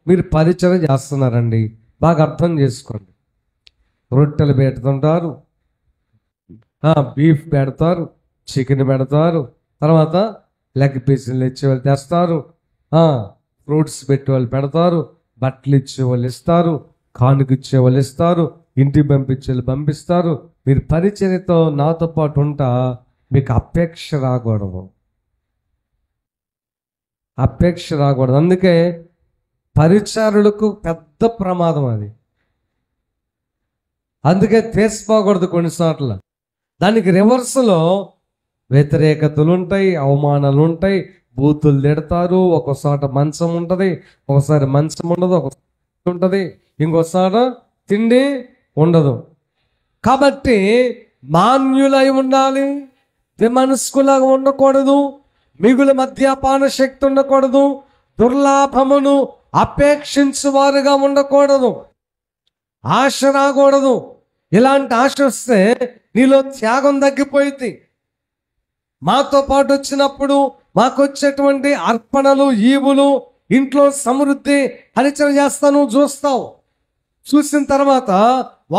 మీరు పరిచయం చేస్తున్నారండి, బాగా అర్థం చేసుకోండి. రొట్టెలు పెడుతుంటారు, బీఫ్ పెడతారు, చికెన్ పెడతారు, తర్వాత లెగ్ పీసులు ఇచ్చే వాళ్ళు తెస్తారు, ఫ్రూట్స్ పెట్టే వాళ్ళు పెడతారు, బట్టలు ఇచ్చే వాళ్ళు ఇస్తారు, కానుక ఇచ్చే వాళ్ళు ఇస్తారు, ఇంటికి పంపించే వాళ్ళు పంపిస్తారు. మీరు పరిచర్యతో నాతో పాటు ఉంటా మీకు అపేక్ష రాకూడదు, అపేక్ష రాకూడదు. అందుకే పరిచారులకు పెద్ద ప్రమాదం అది. అందుకే తీసుకోకూడదు కొన్నిసార్లు. దానికి రివర్స్లో వ్యతిరేకతలు ఉంటాయి, అవమానాలు ఉంటాయి, బూతులు తిడతారు. ఒక్కోసారి మంచం ఉంటుంది, ఒకసారి మంచం ఉండదు, ఒకసారి ఉంటుంది, ఇంకోసారి తిండి ఉండదు. కాబట్టి మాన్యులై ఉండాలి, మనస్కులాగా ఉండకూడదు, మిగులు మద్యపాన శక్తి ఉండకూడదు, దుర్లాభమును అపేక్షించువారుగా ఉండకూడదు, ఆశ రాకూడదు. ఇలాంటి ఆశ వస్తే నీలో త్యాగం తగ్గిపోయింది. మాతో పాటు వచ్చినప్పుడు మాకు వచ్చేటువంటి అర్పణలు, ఈవులు, ఇంట్లో సమృద్ధి పరిచయం చేస్తాను, చూస్తావు. చూసిన తర్వాత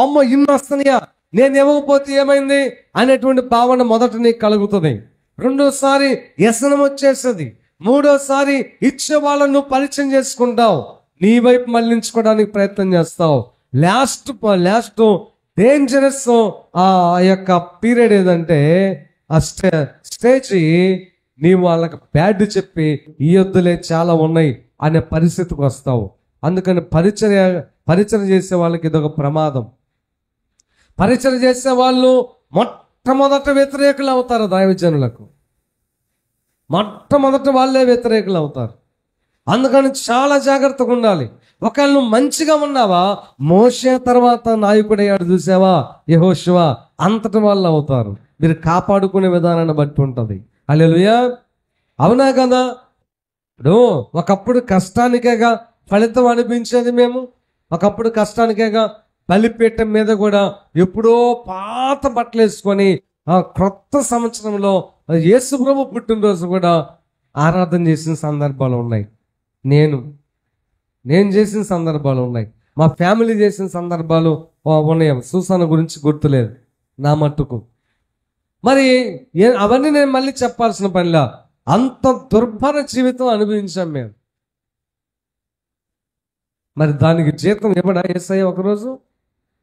అమ్మ ఇన్ని వస్తున్నాయా, నేను ఇవ్వకపోతే ఏమైంది అనేటువంటి భావన మొదట నీకు కలుగుతుంది. రెండోసారి వ్యసనం వచ్చేస్తుంది. మూడోసారి ఇచ్చే వాళ్ళను నువ్వు పరిచయం చేసుకుంటావు, నీ వైపు మళ్ళించుకోవడానికి ప్రయత్నం చేస్తావు. లాస్ట్ డేంజరస్ ఆ యొక్క పీరియడ్ ఏదంటే ఆ స్టేజ్ నీ వాళ్ళకి బ్యాడ్ చెప్పి ఈ యొద్దులే చాలా ఉన్నాయి అనే పరిస్థితికి వస్తావు. అందుకని పరిచయం చేసే వాళ్ళకి ఇదొక ప్రమాదం. పరిచయం చేసే వాళ్ళు మొట్టమొదట వ్యతిరేకులు అవుతారు. దైవజనులకు మొట్టమొదట వాళ్ళే వ్యతిరేకులు అవుతారు. అందుకని చాలా జాగ్రత్తగా ఉండాలి. ఒకవేళ నువ్వు మంచిగా ఉన్నావా, మోషే తర్వాత నాయకుడయ్యాడు చూసావా యెహోషువ, అంతటి వాళ్ళు అవుతారు. మీరు కాపాడుకునే విధానాన్ని బట్టి ఉంటుంది. హల్లెలూయా. అవునా కదా? ఇప్పుడు ఒకప్పుడు కష్టానికేగా ఫలితం అనిపించేది. మేము ఒకప్పుడు కష్టానికేగా బలిపీఠం మీద కూడా ఎప్పుడో పాత బట్టలు వేసుకొని ఆ క్రొత్త సంవత్సరంలో యేసు ప్రభు పుట్టినరోజు కూడా ఆరాధన చేసిన సందర్భాలు ఉన్నాయి. నేను చేసిన సందర్భాలు ఉన్నాయి. మా ఫ్యామిలీ చేసిన సందర్భాలు ఉన్నాయి. సూసాన గురించి గుర్తులేదు నా మట్టుకు. మరి అవన్నీ నేను మళ్ళీ చెప్పాల్సిన పనిలా. అంత దుర్భర జీవితం అనుభవించాం మేము. మరి దానికి జీతం ఇవ్వడా యేసయ్య ఒకరోజు?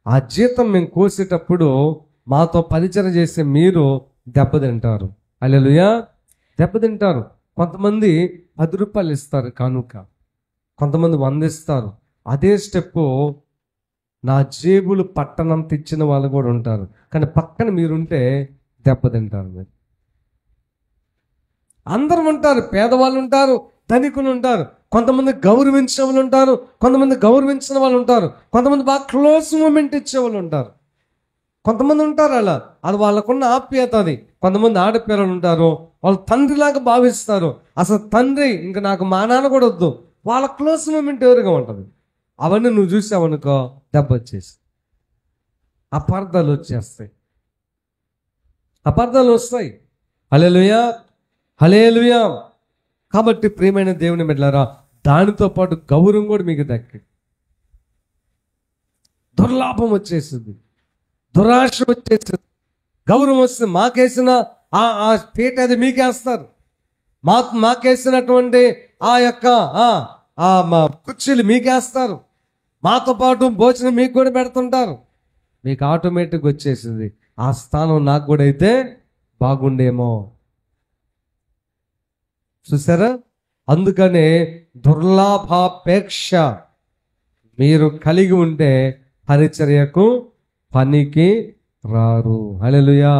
ఆ జీతం మేము కోసేటప్పుడు మాతో పరిచయం చేసే మీరు దెబ్బతింటారు. హల్లెలూయా. దెబ్బతింటారు. కొంతమంది 10 రూపాయలు ఇస్తారు కానుక, కొంతమంది 100 ఇస్తారు. అదే స్టెప్పు నా జేబులు పట్టణంత ఇచ్చిన వాళ్ళు కూడా ఉంటారు. కానీ పక్కన మీరుంటే దెబ్బతింటారు. మీరు అందరూ ఉంటారు, పేదవాళ్ళు ఉంటారు, ధనికులు ఉంటారు, కొంతమంది గౌరవించే వాళ్ళు ఉంటారు, కొంతమంది గౌరవించిన వాళ్ళు ఉంటారు, కొంతమంది బాగా క్లోజ్ మూమెంట్ ఇచ్చే వాళ్ళు ఉంటారు, కొంతమంది ఉంటారు అలా. అది వాళ్ళకున్న ఆప్యాయత. అది కొంతమంది ఆడపిల్లలు ఉంటారు, వాళ్ళు తండ్రిలాగా భావిస్తారు. అసలు తండ్రి ఇంకా నాకు మా నాన్న కూడా వద్దు, వాళ్ళ క్లోజ్ మూమెంట్ ఎవరుగా ఉంటుంది. అవన్నీ నువ్వు చూసావనుకో దెబ్బ వచ్చేసి అపార్థాలు వచ్చేస్తాయి, అపార్థాలు వస్తాయి. హల్లెలూయా, హల్లెలూయా. కాబట్టి ప్రియమైన దేవుని బిడ్డలారా, దానితో పాటు గౌరవం కూడా మీకు దక్కి. దుర్లాభం వచ్చేసింది, దురాశ వచ్చేసింది. గౌరవం వస్తే మాకేసిన ఆ పీట అది మీకేస్తారు. మాకేసినటువంటి ఆ యొక్క మా కుర్చీలు మీకేస్తారు. మాతో పాటు భోజనం మీకు కూడా పెడుతుంటారు. మీకు ఆటోమేటిక్ వచ్చేసింది ఆ స్థానం నాకు కూడా అయితే బాగుండేమో. చూసారా? అందుకనే దుర్లాభాపేక్ష మీరు కలిగి ఉంటే పరిచర్యకు పనికి రారు. హల్లెలూయా,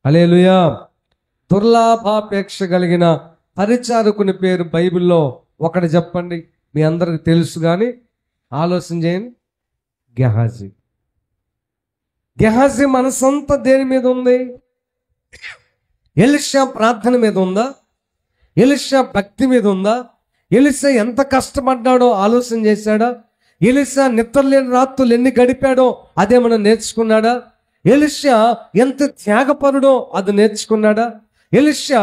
హల్లెలూయా. దుర్లాభాపేక్ష కలిగిన పరిచారకుని పేరు బైబిల్లో ఒకటి చెప్పండి, మీ అందరికి తెలుసు కానీ ఆలోచన చేయండి. గెహాజీ. గెహాజీ మనసంతా దేని మీద ఉంది? ఎలీషా ప్రార్థన మీద ఉందా? ఎలీషా భక్తి మీద ఉందా? ఎలీషా ఎంత కష్టపడ్డాడో ఆలోచన చేశాడా? ఎలీషా నిద్రలేని రాత్రులు ఎన్ని గడిపాడో అదేమన్నా నేర్చుకున్నాడా? ఎలీషా ఎంత త్యాగపరుడో అది నేర్చుకున్నాడా? ఎలీషా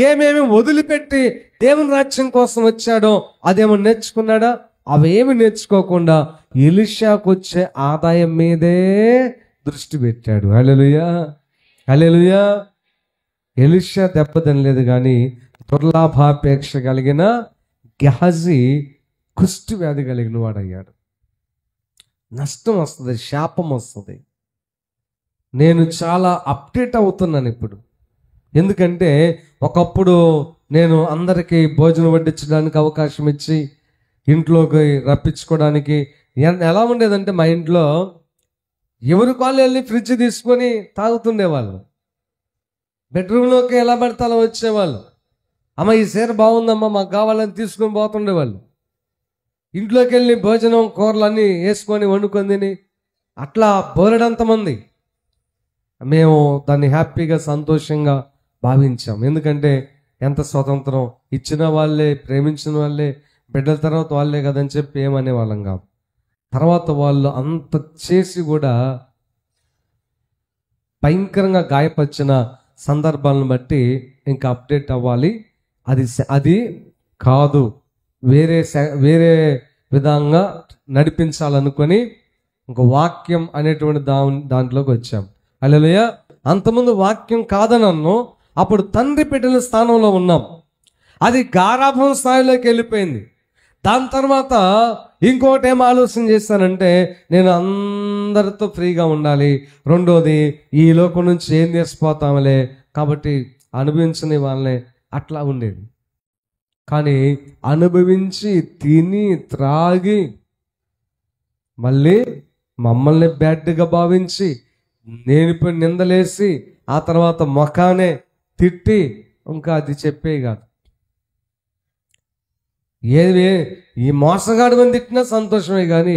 ఏమేమి వదిలిపెట్టి దేవుని రాజ్యం కోసం వచ్చాడో అదేమన్నా నేర్చుకున్నాడా? అవేమి నేర్చుకోకుండా ఎలీషాకు వచ్చే ఆదాయం మీదే దృష్టి పెట్టాడు. హల్లెలూయా, హల్లెలూయా. ఎలీషా దెబ్బతినలేదు కానీ దుర్లాభాపేక్ష కలిగిన గెహాజీ కుష్టి వ్యాధి కలిగిన వాడయ్యాడు. నష్టం వస్తుంది, శాపం వస్తుంది. నేను చాలా అప్డేట్ అవుతున్నాను ఇప్పుడు. ఎందుకంటే ఒకప్పుడు నేను అందరికీ భోజనం వడ్డించడానికి అవకాశం ఇచ్చి ఇంట్లోకి రప్పించుకోవడానికి ఎలా ఉండేదంటే, మా ఇంట్లో ఎవరి కాళ్ళు వెళ్ళి ఫ్రిడ్జ్ తీసుకొని తాగుతుండేవాళ్ళు. బెడ్రూమ్లోకి ఎలా పడితే అలా వచ్చేవాళ్ళు. అమ్మ ఈ చీర బాగుందమ్మా మాకు కావాలని తీసుకొని పోతుండేవాళ్ళు. ఇంట్లోకి వెళ్ళి భోజనం కూరలు అన్నీ వేసుకొని వండుకొని తిని అట్లా బోలెడంతమంది. మేము దాన్ని హ్యాపీగా సంతోషంగా భావించాం. ఎందుకంటే ఎంత స్వతంత్రం, ఇచ్చిన వాళ్ళే, ప్రేమించిన వాళ్ళే, బిడ్డల తర్వాత వాళ్ళే కదని చెప్పి ఏమనే వాళ్ళం కాదు. తర్వాత వాళ్ళు అంత చేసి కూడా భయంకరంగా గాయపరిచిన సందర్భాలను బట్టి ఇంకా అప్డేట్ అవ్వాలి. అది కాదు, వేరే విధంగా నడిపించాలనుకొని ఇంక వాక్యం అనేటువంటి దాంట్లోకి వచ్చాం. హల్లెలూయా. అంతకుముందు వాక్యం కాదనన్ను, అప్పుడు తండ్రి బిడ్డల స్థానంలో ఉన్నాం. అది గారాభం స్థాయిలోకి వెళ్ళిపోయింది. దాని తర్వాత ఇంకోటి ఏం ఆలోచన చేశానంటే, నేను అందరితో ఫ్రీగా ఉండాలి. రెండోది, ఈ లోకం నుంచి ఏం చేసిపోతామలే కాబట్టి అనుభవించని వాళ్ళని అట్లా ఉండేది. కానీ అనుభవించి తిని త్రాగి మళ్ళీ మమ్మల్ని బ్యాడ్గా భావించి నేను నిందలేసి ఆ తర్వాత మొఖానే తిట్టి ఇంకా అది చెప్పే కాదు. ఈ మోసగాడు అని తిట్టినా సంతోషమే, కానీ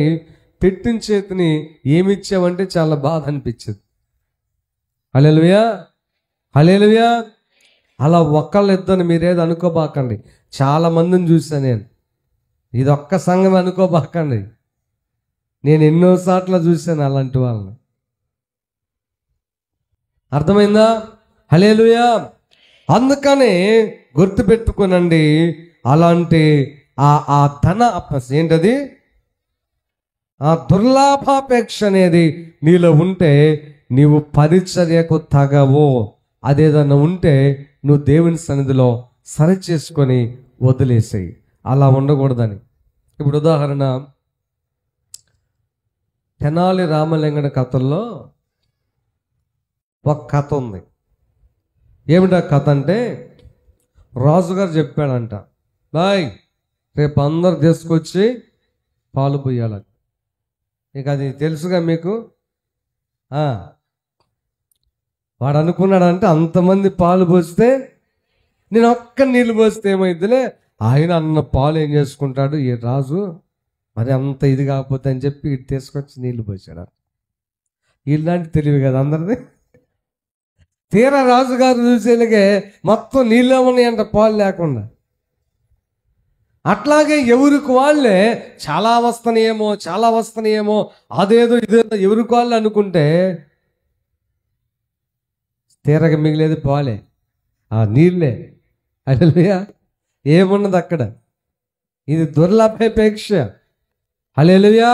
పెట్టిన చేతిని ఏమిచ్చావంటే చాలా బాధ అనిపించింది. హల్లెలూయా, హల్లెలూయా. అలా ఒకళ్ళిద్దరిని మీరేది అనుకోబాకండి. చాలా మందిని చూసాను నేను. ఇది ఒక్క సంఘం అనుకోబాకండి. నేను ఎన్నోసార్లు చూశాను అలాంటి వాళ్ళని. అర్థమైందా? హల్లెలూయా. అందుకనే గుర్తుపెట్టుకోనండి, అలాంటి ఆ ధన ఏంటది, ఆ దుర్లాభాపేక్ష అనేది నీలో ఉంటే నీవు పరిచర్యకు తగవు. అదేదన్నా ఉంటే నువ్వు దేవుని సన్నిధిలో సరి చేసుకొని వదిలేసేయి. అలా ఉండకూడదని. ఇప్పుడు ఉదాహరణ, తెనాలి రామలింగన కథల్లో ఒక కథ ఉంది. ఏమిటా కథ అంటే, రాజుగారు చెప్పాడంట, బాయ్ రేపు అందరు తీసుకొచ్చి పాలు పోయాలని. ఇక అది తెలుసుగా మీకు. వాడు అనుకున్నాడంటే అంతమంది పాలు పోస్తే నేను ఒక్క నీళ్ళు పోస్తే ఏమైందిలే, ఆయన అన్న పాలు ఏం చేసుకుంటాడు ఈ రాజు, మరి అంత ఇది కాకపోతే అని చెప్పి ఇటు తీసుకొచ్చి నీళ్లు పోసాడు. ఇలాంటి తెలివి కదా అందరిది. తీరా రాజుగారు చూసేలాగే మొత్తం నీళ్ళే ఉన్నాయంట, పాలు లేకుండా. అట్లాగే ఎవరికి వాళ్ళే చాలా వస్తున్నాయేమో అదేదో ఇదేదో ఎవరికి వాళ్ళు అనుకుంటే తీరగా మిగిలేదు పాలే, ఆ నీళ్ళే. హల్లెలూయా. ఏమున్నది అక్కడ? ఇది దుర్లాభాపేక్ష. హల్లెలూయా,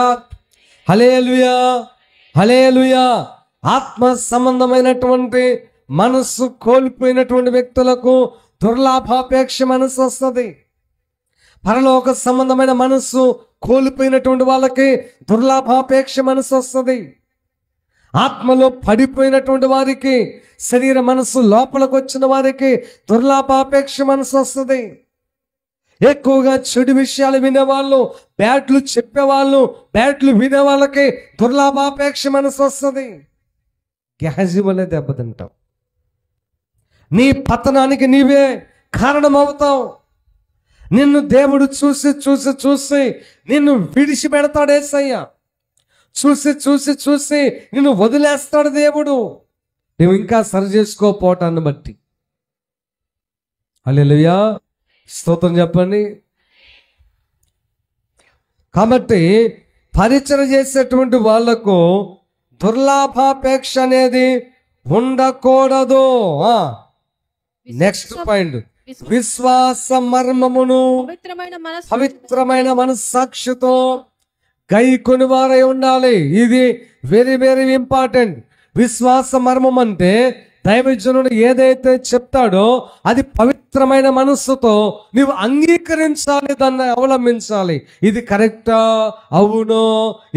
హల్లెలూయా, హల్లెలూయా. ఆత్మ సంబంధమైనటువంటి మనస్సు కోల్పోయినటువంటి వ్యక్తులకు దుర్లాభాపేక్ష మనస్సు వస్తుంది. పరలోక సంబంధమైన మనస్సు కోల్పోయినటువంటి వాళ్ళకి దుర్లాభాపేక్ష మనస్సు వస్తుంది. ఆత్మలో పడిపోయినటువంటి వారికి, శరీర మనస్సు లోపలికి వచ్చిన వారికి దుర్లాభాపేక్ష మనస్సు వస్తుంది. ఎక్కువగా చెడు విషయాలు వినేవాళ్ళు, బ్యాట్లు చెప్పేవాళ్ళు, బ్యాట్లు వినే వాళ్ళకి దుర్లాభాపేక్ష మనసు వస్తుంది. గ్యాజువలే దెబ్బతింటావు. నీ పతనానికి నీవే కారణమవుతావు. నిన్ను దేవుడు చూసి చూసి చూసి నిన్ను విడిచిపెడతాడు యేసయ్య. చూసి చూసి చూసి నిన్ను వదిలేస్తాడు దేవుడు, నువ్వు ఇంకా సరి చేసుకోపోవటాన్ని బట్టి. హల్లెలూయా, స్తోత్రం చెప్పండి. కాబట్టి పరిచయం చేసేటువంటి వాళ్లకు దుర్లాభాపేక్ష అనేది ఉండకూడదు. నెక్స్ట్ పాయింట్, విశ్వాస మర్మమును పవిత్రమైన మనస్సాక్షితో గైకొని వారై ఉండాలి. ఇది వెరీ వెరీ ఇంపార్టెంట్. విశ్వాస మర్మం అంటే దైవజనుడు ఏదైతే చెప్తాడో అది పవిత్రమైన మనస్సుతో నీవు అంగీకరించాలి, దాన్ని అవలంబించాలి. ఇది కరెక్టా, అవునో,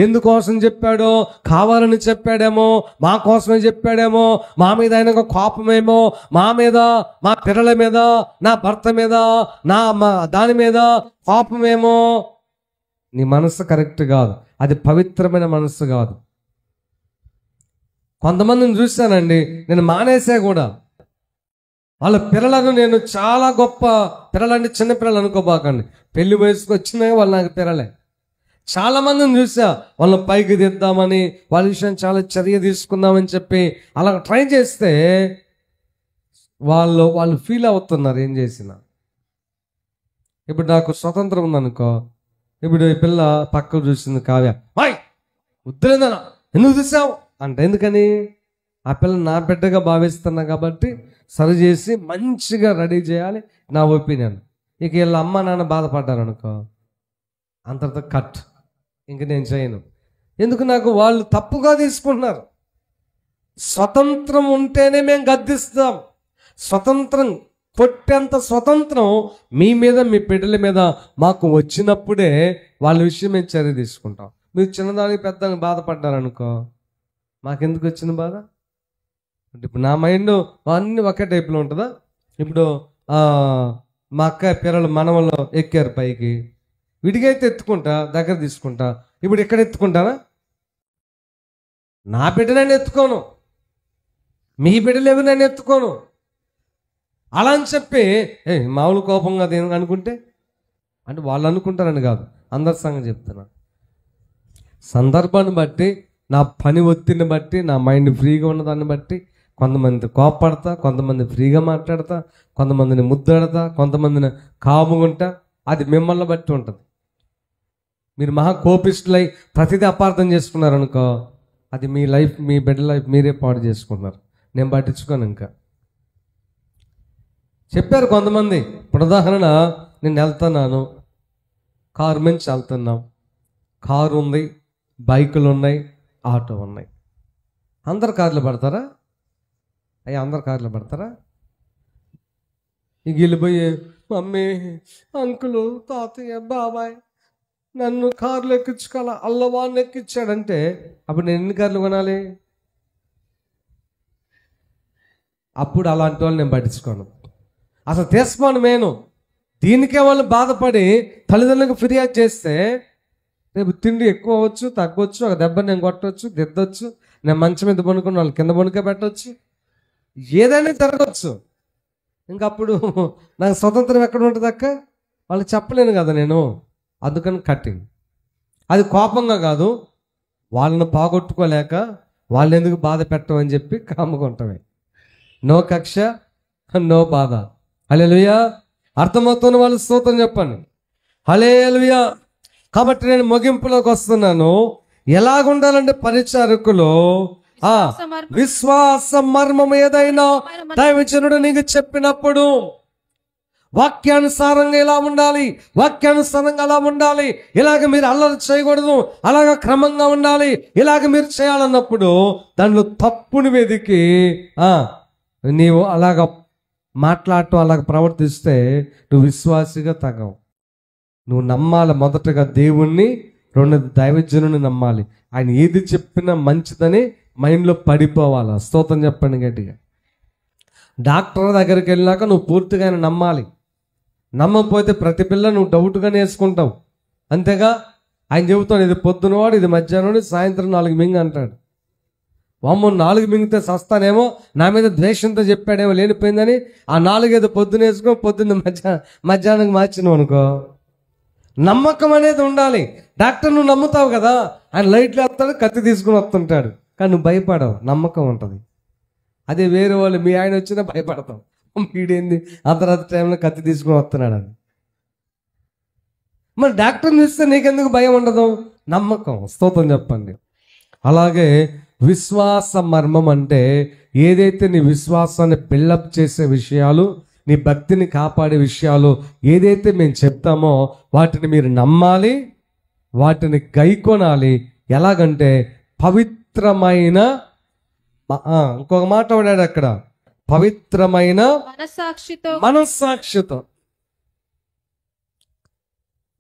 ఎందుకోసం చెప్పాడో, కావాలని చెప్పాడేమో, మా కోసమే చెప్పాడేమో, మా మీద ఆయన కోపమేమో, మా మీద, మా పిల్లల మీద, నా భర్త మీద, దాని మీద కోపమేమో. నీ మనస్సు కరెక్ట్ కాదు, అది పవిత్రమైన మనస్సు కాదు. కొంతమందిని చూశానండి, నేను మానేసా కూడా. వాళ్ళ పిల్లలను నేను చాలా గొప్ప పిల్లలంటే చిన్న పిల్లలు అనుకోబాకండి, పెళ్లి వయసుకు వచ్చినాయి వాళ్ళు నాకు పిల్లలే. చాలా మందిని చూసా, వాళ్ళని పైకి దిద్దామని, వాళ్ళ విషయం చాలా చర్య తీసుకుందామని చెప్పి అలా ట్రై చేస్తే వాళ్ళు ఫీల్ అవుతున్నారు ఏం చేసినా. ఇప్పుడు నాకు స్వతంత్రం ఉందనుకో, ఇప్పుడు ఈ పిల్ల పక్కకు చూసింది, కావ్య, వద్దులేదనా ఎందుకు చూసావు అంటే, ఎందుకని ఆ పిల్ల నా బిడ్డగా భావిస్తున్నా కాబట్టి సరి చేసి మంచిగా రెడీ చేయాలి, నా ఒపీనియన్. ఇక వీళ్ళ అమ్మ నాన్న బాధపడ్డారు అనుకో, అంతటితో కట్, ఇంక నేను చేయను. ఎందుకు, నాకు వాళ్ళు తప్పుగా తీసుకుంటున్నారు. స్వతంత్రం ఉంటేనే మేము గద్దిస్తాం. స్వతంత్రం కొట్టేంత స్వతంత్రం మీ మీద, మీ బిడ్డల మీద మాకు వచ్చినప్పుడే వాళ్ళ విషయం మేము చర్య తీసుకుంటాం. మీరు చిన్నదానికి పెద్దగా బాధపడ్డారనుకో, మాకెందుకు వచ్చిన బాధ? ఇప్పుడు నా మైండ్ అన్నీ ఒకే టైప్లో ఉంటుందా? ఇప్పుడు మా అక్క పిల్లలు మనవల్లో ఎక్కారు పైకి, విడిగైతే ఎత్తుకుంటా, దగ్గర తీసుకుంటా. ఇప్పుడు ఎక్కడ ఎత్తుకుంటానా? నా బిడ్డ నేను ఎత్తుకోను, మీ బిడ్డలు ఎవరు నేను ఎత్తుకోను. అలా అని చెప్పి మామూలు కోపంగా దేని అనుకుంటే, అంటే వాళ్ళు అనుకుంటారని కాదు, అందరి సంగతి చెప్తున్నా. సందర్భాన్ని బట్టి, నా పని ఒత్తిడిని బట్టి, నా మైండ్ ఫ్రీగా ఉన్నదాన్ని బట్టి కొంతమంది కోపడతా, కొంతమంది ఫ్రీగా మాట్లాడతా, కొంతమందిని ముద్దాడతా, కొంతమందిని కాముగుంటా. అది మిమ్మల్ని బట్టి ఉంటుంది. మీరు మహా కోపిస్టులై ప్రతిదీ అపార్థం చేసుకున్నారనుకో, అది మీ లైఫ్, మీ బిడ్డ లైఫ్ మీరే పాడు చేసుకున్నారు. నేను పట్టించుకోను. ఇంకా చెప్పారు కొంతమంది. ఇప్పుడు ఉదాహరణ, నేను వెళ్తున్నాను, కారు నుంచి వెళ్తున్నాం, కారు ఉంది, బైకులు ఉన్నాయి, ఆటో ఉన్నాయి. అందరు కార్లు పడతారా? అందరు కార్లు పడతారా? ఇక వెళ్ళిపోయి, మమ్మీ, అంకులు, తాతయ్య, బాబాయ్ నన్ను కార్లు ఎక్కించుకోవాలా, అల్లవాన్ని ఎక్కించాడంటే అప్పుడు నేను ఎన్ని కార్లు కొనాలి? అప్పుడు అలాంటి వాళ్ళు నేను పట్టించుకోను. అసలు తీసుకోను నేను. దీనికే వాళ్ళు బాధపడి తల్లిదండ్రులకు ఫిర్యాదు చేస్తే రేపు తిండి ఎక్కువ అవ్వచ్చు, తగ్గొచ్చు, ఒక దెబ్బ నేను కొట్టవచ్చు, దిద్దొచ్చు, నేను మంచం మీద పనుకుని వాళ్ళు కింద పనుకే పెట్టవచ్చు, ఏదైనా జరగవచ్చు. ఇంకప్పుడు నాకు స్వతంత్రం ఎక్కడ ఉంటుంది అక్క? వాళ్ళకి చెప్పలేను కదా నేను. అందుకని కట్టింగ్. అది కోపంగా కాదు, వాళ్ళని పోగొట్టుకోలేక వాళ్ళు ఎందుకు బాధ పెట్టమని చెప్పి కాముకుంటామే. నో కక్ష, నో బాధ. హల్లెలూయా. అర్థమవుతున్న వాళ్ళు స్తోత్రం చెప్పండి. హల్లెలూయా. కాబట్టి నేను ముగింపులోకి వస్తున్నాను. ఎలాగుండాలంటే పరిచారకులు విశ్వాస మర్మం ఏదైనా దైవజనుడు నీకు చెప్పినప్పుడు వాక్యానుసారంగా ఎలా ఉండాలి, వాక్యానుసారంగా అలా ఉండాలి, ఇలాగ మీరు అల్లరి చేయకూడదు, అలాగ క్రమంగా ఉండాలి, ఇలాగ మీరు చేయాలన్నప్పుడు దానిలో తప్పుని వెతికి నీవు అలాగ మాట్లాడటం, అలాగ ప్రవర్తిస్తే నువ్వు విశ్వాసిగా తగవు. నువ్వు నమ్మాలి మొదటగా దేవుణ్ణి, రెండోది దైవజనుని నమ్మాలి. ఆయన ఏది చెప్పినా మంచిదని మైండ్లో పడిపోవాలి. స్తోత్రం చెప్పండి గట్టిగా. డాక్టర్ దగ్గరికి వెళ్ళినాక నువ్వు పూర్తిగా ఆయన నమ్మాలి. నమ్మకపోతే ప్రతి పిల్ల నువ్వు డౌట్గా నేర్చుకుంటావు, అంతేగా. ఆయన చెబుతాడు, ఇది పొద్దునవాడు, ఇది మధ్యాహ్నం, సాయంత్రం 4 మింగి అంటాడు. వామ్మో 4 మింగితే సస్తానేమో, నా మీద ద్వేషంతో చెప్పాడేమో లేనిపోయిందని ఆ 4 ఏదో పొద్దున వేసుకో, పొద్దున్న మధ్యాహ్నం మార్చినావు అనుకో. నమ్మకం అనేది ఉండాలి. డాక్టర్ నువ్వు నమ్ముతావు కదా, ఆయన లైట్లు వేస్తాడు, కత్తి తీసుకుని వస్తుంటాడు, కానీ నువ్వు భయపడవు, నమ్మకం ఉంటుంది. అదే వేరే వాళ్ళు, మీ ఆయన వచ్చినా భయపడతావు, వీడేంది అర్ధరాత్రి టైంలో కత్తి తీసుకుని వస్తున్నాడు అని. మరి డాక్టర్ని ఇస్తే నీకెందుకు భయం ఉండదు? నమ్మకం. స్తోత్రం చెప్పండి. అలాగే విశ్వాస మర్మం అంటే ఏదైతే నీ విశ్వాసాన్ని బిల్డప్ చేసే విషయాలు, నీ భక్తిని కాపాడే విషయాలు ఏదైతే మేము చెప్తామో వాటిని మీరు నమ్మాలి, వాటిని గైకొనాలి. ఎలాగంటే పవిత్రమైన, ఇంకొక మాట వాడాడు అక్కడ, పవిత్రమైన మనస్సాక్షితో.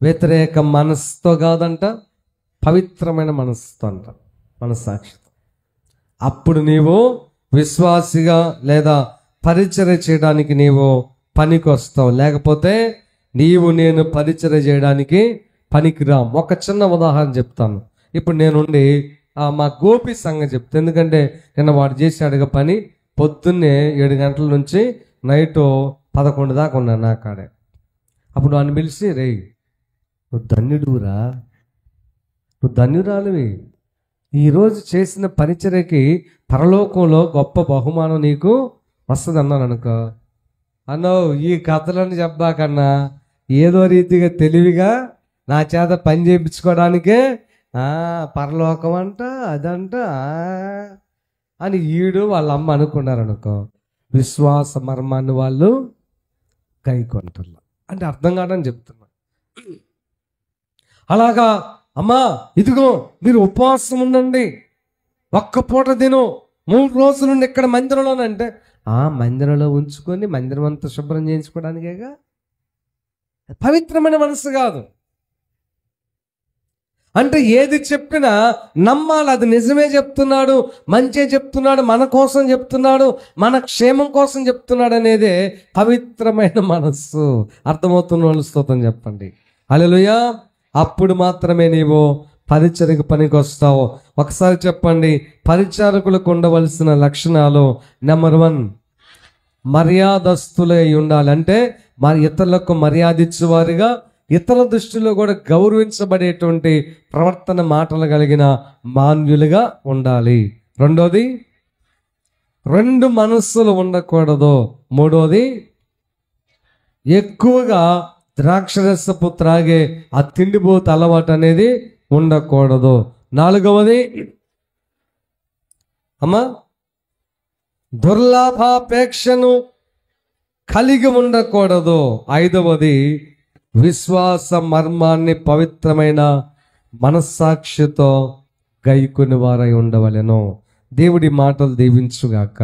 వ్యతిరేక మనస్సుతో కాదంట, పవిత్రమైన మనస్సుతో అంట, మనస్సాక్షితో. అప్పుడు నీవు విశ్వాసిగా లేదా పరిచర్య చేయడానికి నీవు పనికి వస్తావు, లేకపోతే నేను పరిచర్య చేయడానికి పనికిరాం. ఒక చిన్న ఉదాహరణ చెప్తాను. ఇప్పుడు నేనుండి మా గోపి సంగతి చెప్తాను, ఎందుకంటే నిన్న వాడు చేశాడుగా పని. పొద్దున్నే 7 గంటల నుంచి నైట్ 11 దాకా ఉన్నాను నా కాడే. అప్పుడు వాడిని పిలిచి, రే నువ్వు ధన్యుడురా, నువ్వు ధన్యురాలివి, ఈరోజు చేసిన పరిచర్యకి పరలోకంలో గొప్ప బహుమానం నీకు వస్తుంది అన్నాను అనుకో. అన్నావు ఈ కథలను చెప్పాకన్నా ఏదో రీతిగా తెలివిగా నా చేత పని చేయించుకోవడానికే పరలోకం అంట అదంట అని ఈడు వాళ్ళ అమ్మ అనుకున్నారు అనుకో. విశ్వాస మర్మాన్ని వాళ్ళు గైకొంటున్నారు అంటే అర్థం కాదని చెప్తున్నా. అలాగా అమ్మా ఇదిగో మీరు ఉపవాసం ఉండండి, ఒక్క పూట తిను, 3 రోజులు నుండి ఇక్కడ మందిరంలోనంటే మందిరంలో ఉంచుకొని మందిరం అంతా శుభ్రం చేయించుకోవడానికేగా. పవిత్రమైన మనసు కాదు. అంటే ఏది చెప్పినా నమ్మాలి, అది నిజమే చెప్తున్నాడు, మంచే చెప్తున్నాడు, మన కోసం చెప్తున్నాడు, మన క్షేమం కోసం చెప్తున్నాడు అనేదే పవిత్రమైన మనస్సు. అర్థమవుతున్న వాళ్ళు స్తోత్రం చెప్పండి. హల్లెలూయా. అప్పుడు మాత్రమే నీవు పరిచర్యకు పనికి వస్తావు. ఒకసారి చెప్పండి, పరిచారకులకు ఉండవలసిన లక్షణాలు. నెంబర్ 1, మర్యాదస్తులై ఉండాలి. అంటే ఇతరులకు మర్యాద ఇచ్చేవారుగా, ఇతరుల దృష్టిలో కూడా గౌరవించబడేటువంటి ప్రవర్తన మాటలు కలిగిన మాన్యులుగా ఉండాలి. రెండోది, 2 మనస్సులు ఉండకూడదు. మూడోది, ఎక్కువగా ద్రాక్షరసపు త్రాగే ఆ తిండిపోతు అలవాటు అనేది ఉండకూడదు. 4వది, దుర్లాభాపేక్షను కలిగి ఉండకూడదు. 5వది, విశ్వాస మర్మాన్ని పవిత్రమైన మనస్సాక్షితో గైకొని వారై ఉండవలెను. దేవుడి మాటలు దీవించుగాక.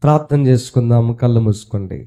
ప్రార్థన చేసుకుందాము. కళ్ళు మూసుకోండి.